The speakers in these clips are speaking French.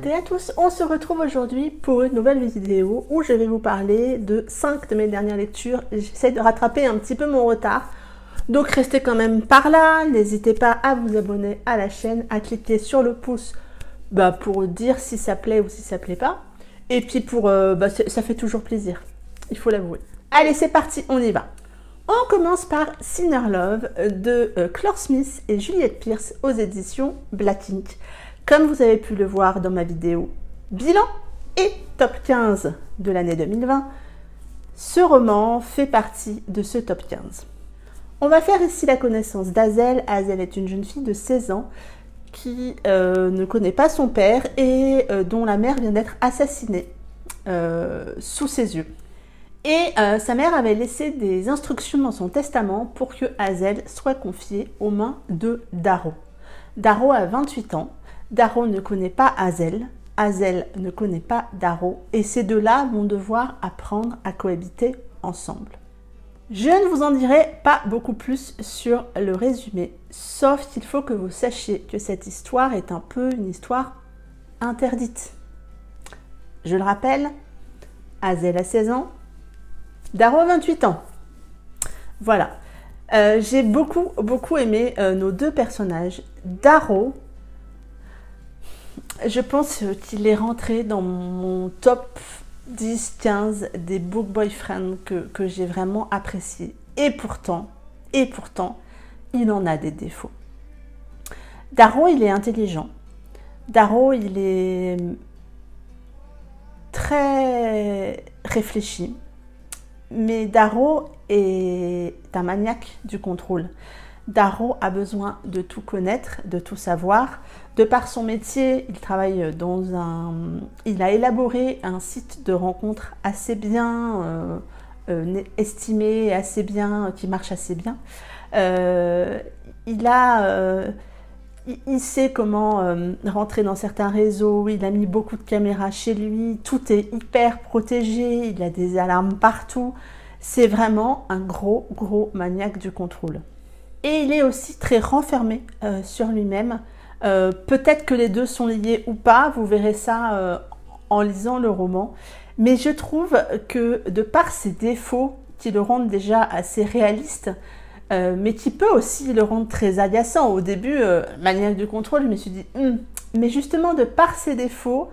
toutes et à tous, on se retrouve aujourd'hui pour une nouvelle vidéo où je vais vous parler de 5 de mes dernières lectures. J'essaie de rattraper un petit peu mon retard, donc restez quand même par là, n'hésitez pas à vous abonner à la chaîne, à cliquer sur le pouce pour dire si ça plaît ou si ça plaît pas, et puis ça fait toujours plaisir, il faut l'avouer. Allez, c'est parti, on y va. On commence par Sinner Love de Clore Smith et Juliette Pearce aux éditions Black Ink. Comme vous avez pu le voir dans ma vidéo bilan et top 15 de l'année 2020, ce roman fait partie de ce top 15. On va faire ici la connaissance d'Hazel. Hazel est une jeune fille de 16 ans qui ne connaît pas son père et dont la mère vient d'être assassinée sous ses yeux. Et sa mère avait laissé des instructions dans son testament pour que Hazel soit confiée aux mains de Darrow. Darrow a 28 ans. Darrow ne connaît pas Hazel, Hazel ne connaît pas Darrow, et ces deux-là vont devoir apprendre à cohabiter ensemble. Je ne vous en dirai pas beaucoup plus sur le résumé, sauf qu'il faut que vous sachiez que cette histoire est un peu une histoire interdite. Je le rappelle, Hazel a 16 ans, Darrow a 28 ans. Voilà. J'ai beaucoup aimé nos deux personnages. Darrow, je pense qu'il est rentré dans mon top 10-15 des book boyfriends que j'ai vraiment apprécié. Et pourtant, il en a des défauts. Darrow, il est intelligent. Darrow, il est très réfléchi. Mais Darrow est un maniaque du contrôle. Darrow a besoin de tout connaître, de tout savoir. De par son métier, il travaille il a élaboré un site de rencontres assez bien estimé, assez bien, qui marche assez bien. Il sait comment rentrer dans certains réseaux, il a mis beaucoup de caméras chez lui, tout est hyper protégé, il a des alarmes partout. C'est vraiment un gros maniaque du contrôle. Et il est aussi très renfermé sur lui-même. Peut-être que les deux sont liés ou pas, vous verrez ça en lisant le roman. Mais je trouve que de par ses défauts qui le rendent déjà assez réaliste, mais qui peut aussi le rendre très agaçant. Au début, maniaque du contrôle, je me suis dit, mais justement de par ses défauts,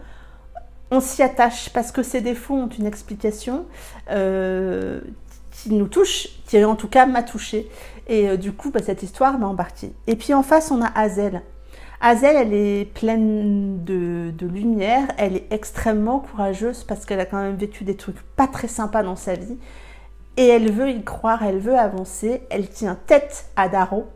on s'y attache parce que ces défauts ont une explication qui nous touche, qui en tout cas m'a touchée. Et du coup, cette histoire m'a embarquée. Et puis en face, on a Hazel. Hazel, elle est pleine de lumière, elle est extrêmement courageuse parce qu'elle a quand même vécu des trucs pas très sympas dans sa vie. Et elle veut y croire, elle veut avancer, elle tient tête à Darrow.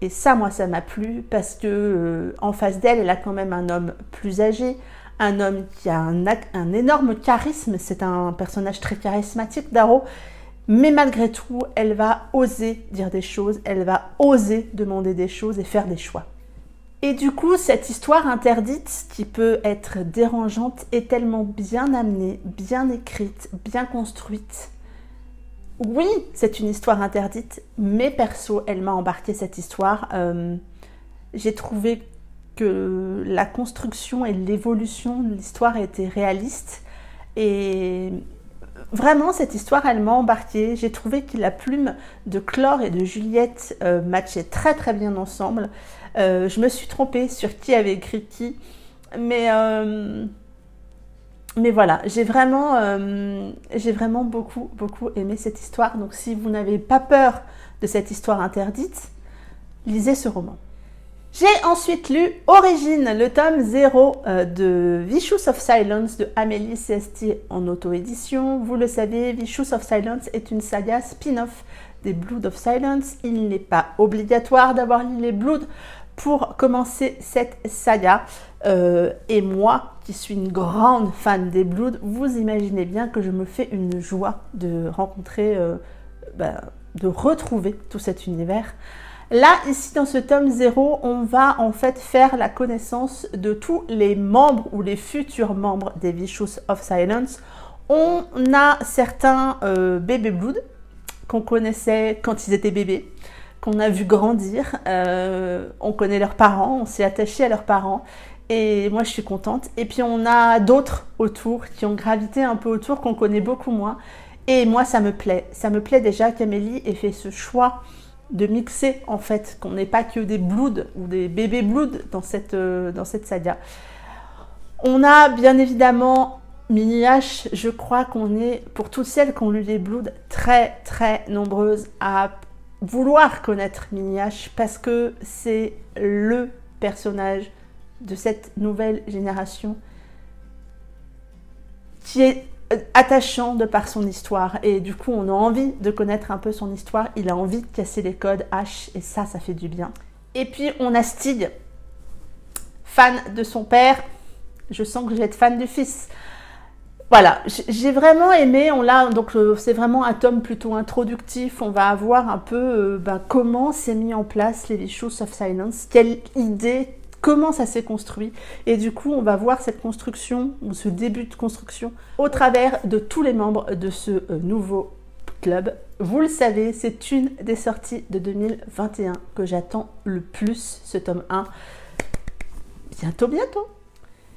Et ça, moi, ça m'a plu parce que en face d'elle, elle a quand même un homme plus âgé, un homme qui a un énorme charisme, c'est un personnage très charismatique, Darrow. Mais malgré tout, elle va oser dire des choses, elle va oser demander des choses et faire des choix. Et du coup, cette histoire interdite, qui peut être dérangeante, est tellement bien amenée, bien écrite, bien construite. Oui, c'est une histoire interdite, mais perso, elle m'a embarqué cette histoire. J'ai trouvé que la construction et l'évolution de l'histoire étaient réalistes. Et vraiment, cette histoire, elle m'a embarquée. J'ai trouvé que la plume de Clore et de Juliette matchait très bien ensemble. Je me suis trompée sur qui avait écrit qui. Mais voilà, j'ai vraiment beaucoup aimé cette histoire. Donc si vous n'avez pas peur de cette histoire interdite, lisez ce roman. J'ai ensuite lu Origine, le tome 0 de Vicious of Silence de Amélie Cestier en auto-édition. Vous le savez, Vicious of Silence est une saga spin-off des Blood of Silence. Il n'est pas obligatoire d'avoir lu les Blood pour commencer cette saga. Et moi, qui suis une grande fan des Blood, vous imaginez bien que je me fais une joie de rencontrer, de retrouver tout cet univers. Là, ici, dans ce tome 0, on va en fait faire la connaissance de tous les membres ou les futurs membres des Vicious of Silence. On a certains bébés Blood qu'on connaissait quand ils étaient bébés, qu'on a vu grandir. On connaît leurs parents, on s'est attaché à leurs parents. Et moi, je suis contente. Et puis, on a d'autres autour qui ont gravité un peu autour, qu'on connaît beaucoup moins. Et moi, ça me plaît. Ça me plaît déjà qu'Amélie ait fait ce choix de mixer, en fait, qu'on n'ait pas que des Bloods ou des bébés Bloods dans cette saga. On a bien évidemment Mini H. Je crois qu'on est, pour toutes celles qui ont lu les Bloods, très, très nombreuses à vouloir connaître Mini H parce que c'est le personnage de cette nouvelle génération qui est attachant de par son histoire et du coup on a envie de connaître un peu son histoire, il a envie de casser les codes H et ça fait du bien. Et puis on a Stig, fan de son père, je sens que je vais être fan du fils. Voilà, j'ai vraiment aimé, donc c'est vraiment un tome plutôt introductif, on va avoir un peu comment s'est mis en place les Shoes of Silence, quelle idée, comment ça s'est construit. Et du coup, on va voir cette construction, ou ce début de construction, au travers de tous les membres de ce nouveau club. Vous le savez, c'est une des sorties de 2021 que j'attends le plus, ce tome 1. Bientôt.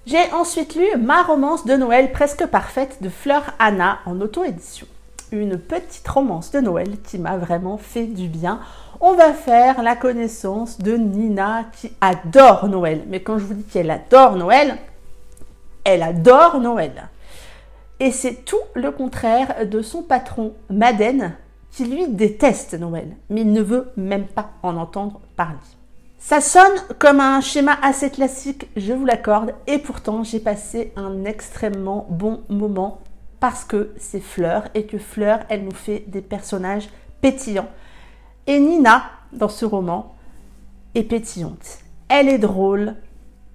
J'ai ensuite lu ma romance de Noël presque parfaite de Fleur Anna en auto-édition. Une petite romance de Noël qui m'a vraiment fait du bien. On va faire la connaissance de Nina qui adore Noël. Mais quand je vous dis qu'elle adore Noël, elle adore Noël. Et c'est tout le contraire de son patron Madden qui lui déteste Noël. Mais il ne veut même pas en entendre parler. Ça sonne comme un schéma assez classique, je vous l'accorde. Et pourtant, j'ai passé un extrêmement bon moment parce que c'est Fleur et que Fleur, elle nous fait des personnages pétillants. Et Nina, dans ce roman, est pétillante. Elle est drôle,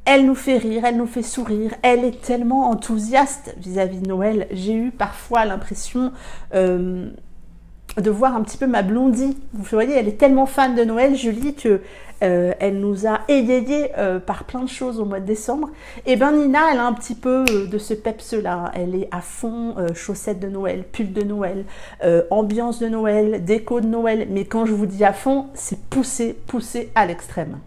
elle nous fait rire, elle nous fait sourire, elle est tellement enthousiaste vis-à-vis de Noël. J'ai eu parfois l'impression de voir un petit peu ma Blondie. Vous voyez, elle est tellement fan de Noël, Julie, que elle nous a égayés par plein de choses au mois de décembre. Et bien Nina, elle a un petit peu de ce peps-là. Elle est à fond chaussettes de Noël, pull de Noël, ambiance de Noël, déco de Noël. Mais quand je vous dis à fond, c'est poussé à l'extrême.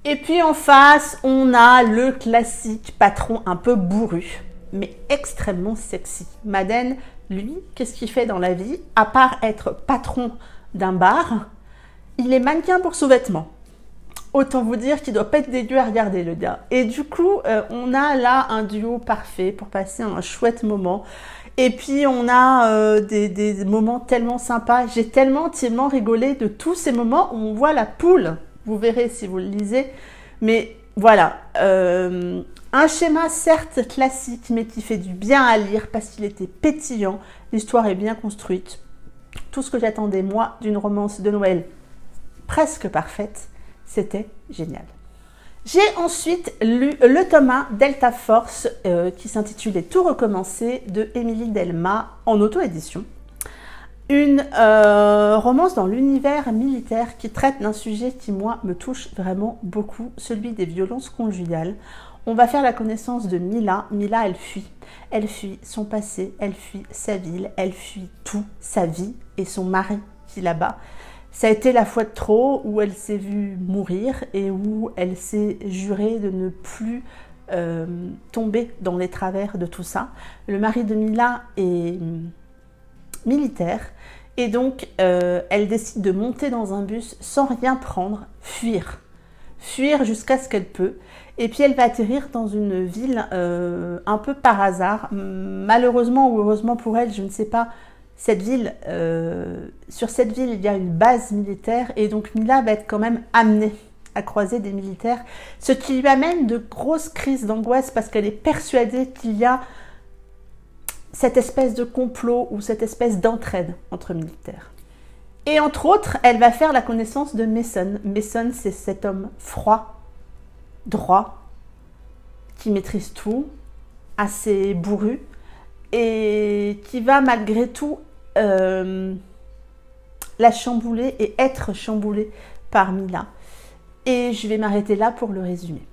Et puis en face, on a le classique patron un peu bourru, mais extrêmement sexy. Madden, lui, qu'est-ce qu'il fait dans la vie? À part être patron d'un bar, il est mannequin pour sous-vêtements. Autant vous dire qu'il doit pas être dégueu à regarder, le gars. Et du coup, on a là un duo parfait pour passer un chouette moment. Et puis, on a des moments tellement sympas. J'ai tellement rigolé de tous ces moments où on voit la poule. Vous verrez si vous le lisez. Mais voilà, un schéma certes classique, mais qui fait du bien à lire parce qu'il était pétillant. L'histoire est bien construite. Tout ce que j'attendais, moi, d'une romance de Noël presque parfaite. C'était génial. J'ai ensuite lu le tome 1 Delta Force qui s'intitulait Tout recommencer de Émilie Delma en auto-édition. Une romance dans l'univers militaire qui traite d'un sujet qui, moi, me touche vraiment beaucoup, celui des violences conjugales. On va faire la connaissance de Mila. Mila, elle fuit. Elle fuit son passé, elle fuit sa ville, elle fuit tout, sa vie et son mari qui là-bas. Ça a été la fois de trop où elle s'est vue mourir et où elle s'est jurée de ne plus tomber dans les travers de tout ça. Le mari de Mila est militaire et donc elle décide de monter dans un bus sans rien prendre, fuir jusqu'à ce qu'elle peut. Et puis elle va atterrir dans une ville un peu par hasard, malheureusement ou heureusement pour elle, je ne sais pas. Cette ville, sur cette ville, il y a une base militaire et donc Mila va être quand même amenée à croiser des militaires, ce qui lui amène de grosses crises d'angoisse parce qu'elle est persuadée qu'il y a cette espèce de complot ou cette espèce d'entraide entre militaires. Et entre autres, elle va faire la connaissance de Mason. Mason, c'est cet homme froid, droit, qui maîtrise tout, assez bourru, et qui va malgré tout la chambouler et être chamboulée par Mila. Et je vais m'arrêter là pour le résumer.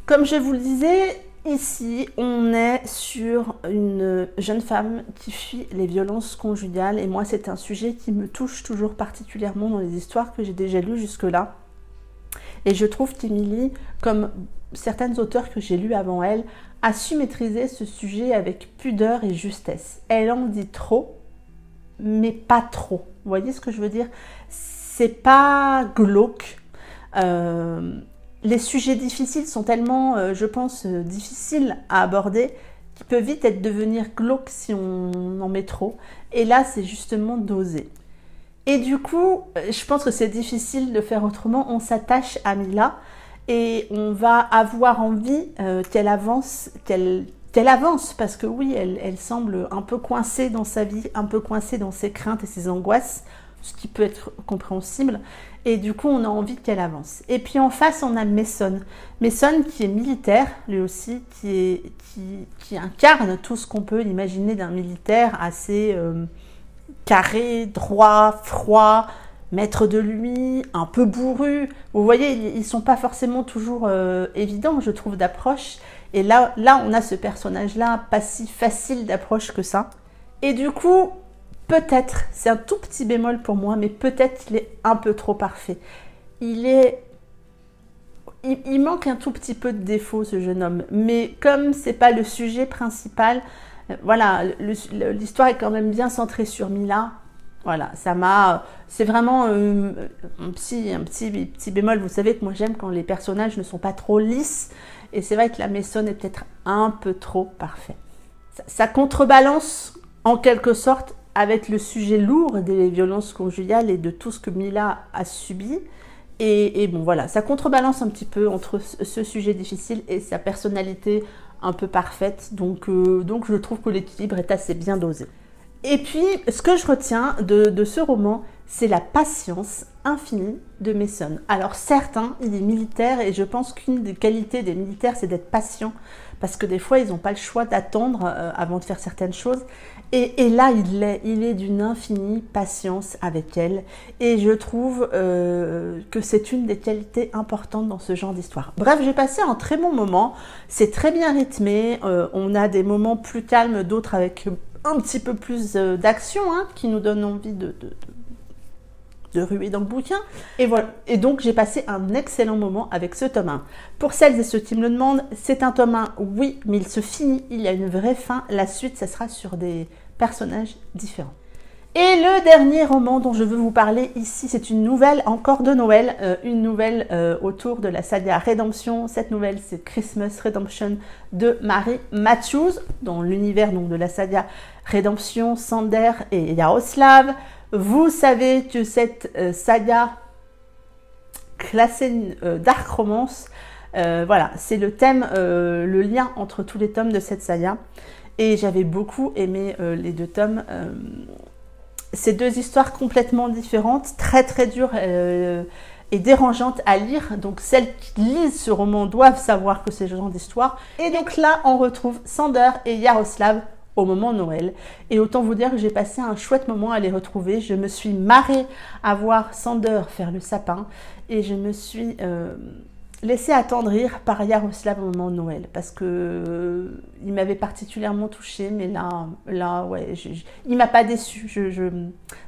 Comme je vous le disais, ici on est sur une jeune femme qui fuit les violences conjugales et moi c'est un sujet qui me touche toujours particulièrement dans les histoires que j'ai déjà lues jusque-là. Et je trouve qu'Émilie, comme certaines auteurs que j'ai lues avant elle, a su maîtriser ce sujet avec pudeur et justesse. Elle en dit trop, mais pas trop. Vous voyez ce que je veux dire? C'est pas glauque. Les sujets difficiles sont tellement, je pense, difficiles à aborder qu'ils peuvent vite devenir glauques si on en met trop. Et là, c'est justement dosé. Et du coup, je pense que c'est difficile de faire autrement. On s'attache à Mila et on va avoir envie qu'elle avance, parce que oui, elle semble un peu coincée dans sa vie, un peu coincée dans ses craintes et ses angoisses, ce qui peut être compréhensible. Et du coup, on a envie qu'elle avance. Et puis en face, on a Mason. Mason qui est militaire, lui aussi, qui incarne tout ce qu'on peut imaginer d'un militaire assez carré, droit, froid, maître de lui, un peu bourru. Vous voyez, ils ne sont pas forcément toujours évidents, je trouve, d'approche. Et là, on a ce personnage-là, pas si facile d'approche que ça. Et du coup, peut-être, c'est un tout petit bémol pour moi, mais peut-être qu'il est un peu trop parfait. Il manque un tout petit peu de défauts, ce jeune homme. Mais comme c'est pas le sujet principal, voilà, l'histoire est quand même bien centrée sur Mila. Voilà, c'est vraiment un petit bémol. Vous savez que moi j'aime quand les personnages ne sont pas trop lisses. Et c'est vrai que la Mason est peut-être un peu trop parfait. Ça contrebalance en quelque sorte avec le sujet lourd des violences conjugales et de tout ce que Mila a subi. Et bon voilà, ça contrebalance un petit peu entre ce sujet difficile et sa personnalité un peu parfaite. Donc je trouve que l'équilibre est assez bien dosé. Et puis, ce que je retiens de ce roman, c'est la patience infinie de Mason. Alors certes, il est militaire et je pense qu'une des qualités des militaires, c'est d'être patient. Parce que des fois, ils n'ont pas le choix d'attendre avant de faire certaines choses. Et là, il est d'une infinie patience avec elle. Et je trouve que c'est une des qualités importantes dans ce genre d'histoire. Bref, j'ai passé un très bon moment. C'est très bien rythmé. On a des moments plus calmes, d'autres avec un petit peu plus d'action, qui nous donnent envie de ruer dans le bouquin. Et voilà. Et donc, j'ai passé un excellent moment avec ce tome 1. Pour celles et ceux qui me le demandent, c'est un tome 1, oui, mais il se finit. Il y a une vraie fin. La suite, ça sera sur des personnages différents. Et le dernier roman dont je veux vous parler ici, c'est une nouvelle encore de Noël, une nouvelle autour de la saga Rédemption. Cette nouvelle, c'est Christmas Redemption de Mary Matthews, dans l'univers de la saga Rédemption, Sander et Yaroslav. Vous savez que cette saga classée dark romance, voilà, c'est le thème, le lien entre tous les tomes de cette saga. Et j'avais beaucoup aimé les deux tomes. Ces deux histoires complètement différentes, très très dures et dérangeantes à lire. Donc celles qui lisent ce roman doivent savoir que c'est ce genre d'histoire. Et donc là, on retrouve Sander et Yaroslav au moment de Noël. Et autant vous dire que j'ai passé un chouette moment à les retrouver. Je me suis marrée à voir Sander faire le sapin. Et je me suis laissée attendrir par Yaroslav au moment de Noël. Parce que il m'avait particulièrement touchée. Mais là ouais, il m'a pas déçue.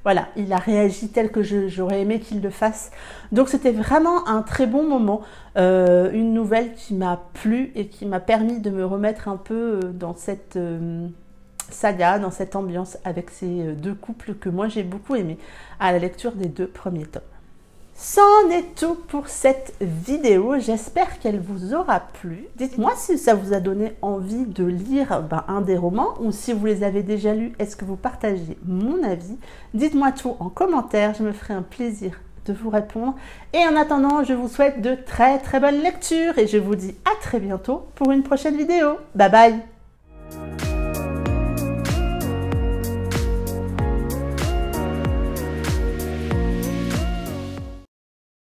Voilà, il a réagi tel que j'aurais aimé qu'il le fasse. Donc c'était vraiment un très bon moment. Une nouvelle qui m'a plu et qui m'a permis de me remettre un peu dans cette saga, dans cette ambiance avec ces deux couples que moi j'ai beaucoup aimé à la lecture des deux premiers tomes. C'en est tout pour cette vidéo, j'espère qu'elle vous aura plu. Dites-moi si ça vous a donné envie de lire un des romans ou si vous les avez déjà lus, est-ce que vous partagez mon avis? Dites-moi tout en commentaire, je me ferai un plaisir de vous répondre. Et en attendant, je vous souhaite de très très bonnes lectures et je vous dis à très bientôt pour une prochaine vidéo. Bye bye!